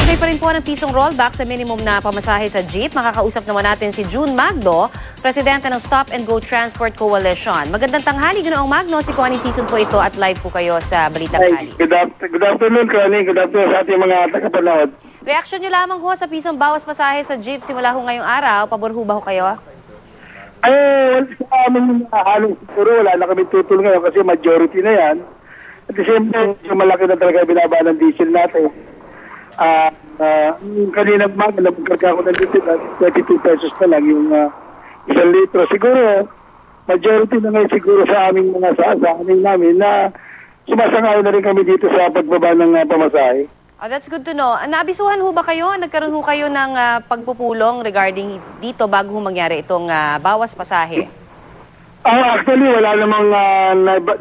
Kasabay pa rin po ng pisong rollback sa minimum na pamasahe sa jeep. Makakausap naman natin si June Magno, presidente ng Stop and Go Transport Coalition. Magandang tanghali, Ginoong Magno. Si Connie Season po ito at live po kayo sa Balitang Hali. Good afternoon, Connie. Good afternoon sa ating mga tagapanood. Reaksyon nyo lamang ho sa pisong bawas pasahe sa jeep simula ho ngayong araw. Pabor ho ba ho kayo? Sa amin halong siguro wala na kami tutol ngayon kasi majority na yan. At the same time, malaki na talaga binaba ng diesel natin. Kanina umaga, nagkarga ko ng diesel at 22 pesos na lang yung 1 litro. Siguro, majority na ngayon siguro sa aming mga sa amin namin na sumasangay na rin kami dito sa pagbaba ng pamasahe. Oh, that's good to know. Naabisuhan ho ba kayo? Nagkaroon ho kayo ng pagpupulong regarding dito bago ho mangyari itong bawas pasahe? Actually, wala namang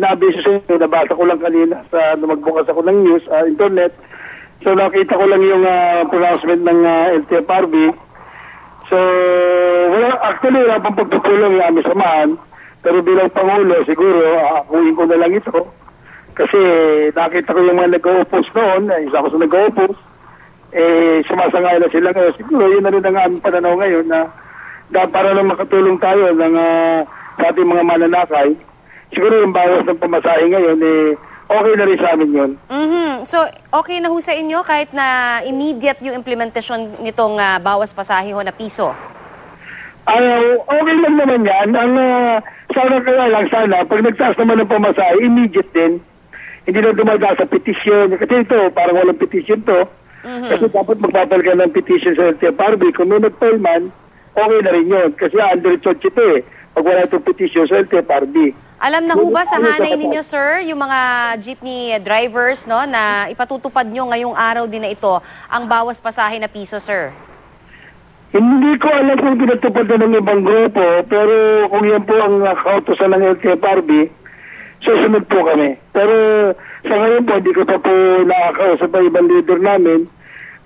na-abiso sa inyo. Nabasa ko lang kanina sa magbukas ako ng news, internet. So nakita ko lang yung pronouncement ng LTFRB. So wala pang pagpupulong yung aming samahan. Pero bilang Pangulo, siguro akuin ko na lang ito. Kasi nakita ko yung mga nag-o-oppose noon, isa ko sa nag-o-oppose, sumasangay na sila ngayon. Siguro yun na rin ang aming pananaw ngayon na para lang makatulong tayo sa ating mga mananakay. Siguro yung bawas ng pamasahe ngayon, okay na rin sa amin yun. So, okay na ho sa inyo kahit na immediate yung implementasyon nitong bawas pasahe ho na piso? Okay lang naman yan. Sana, pag nagtaas naman ng pamasahe, immediate din. Hindi na dumaga sa petisyon. Kasi ito, parang walang petisyon to. Kasi dapat magpapalga ng petisyon sa LTFRB. Kung may nag-file man, okay na rin yun. Kasi under charge ito pag wala itong petisyon sa LTFRB. Alam na ho ba sa hanay ninyo, sir, yung mga jeepney drivers, no, na ipatutupad nyo ngayong araw din na ito ang bawas pasahe na piso, sir? Hindi ko alam kung pinatupad na ng ibang grupo, pero kung yan po ang kautosan ng LTFRB, susunod po kami. Pero sa ngayon po, hindi ko pa po nakakausap ang ibang leader namin.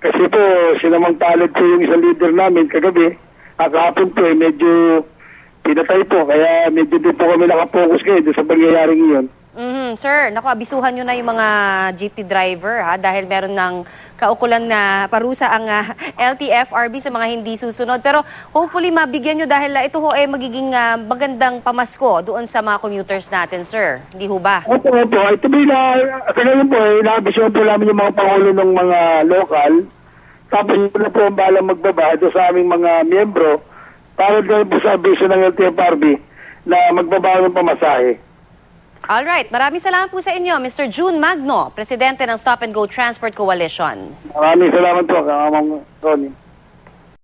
Kasi po, sinamang palad po yung isang leader namin kagabi. Kahapon po, medyo pinatay po. Kaya medyo din po kami nakapokus kayo sa pangyayaring iyon. Sir, naku, abisuhan nyo na yung mga jeepney driver, ha? Dahil meron ng kaukulan na parusa ang LTFRB sa mga hindi susunod. Pero hopefully mabigyan nyo dahil ito ho magiging magandang pamasko doon sa mga commuters natin, sir. Hindi ho ba? Opo. Ito po sa ngayon po, naabisuhan po namin yung mga pangulo ng mga lokal. Tapos yun na po ang balang magbaba doon sa aming mga miyembro para doon po sa abiso ng LTFRB na magbaba ng pamasahe. Alright, maraming salamat po sa inyo, Mr. June Magno, presidente ng Stop and Go Transport Coalition. Maraming salamat po, Ma'am Ronnie.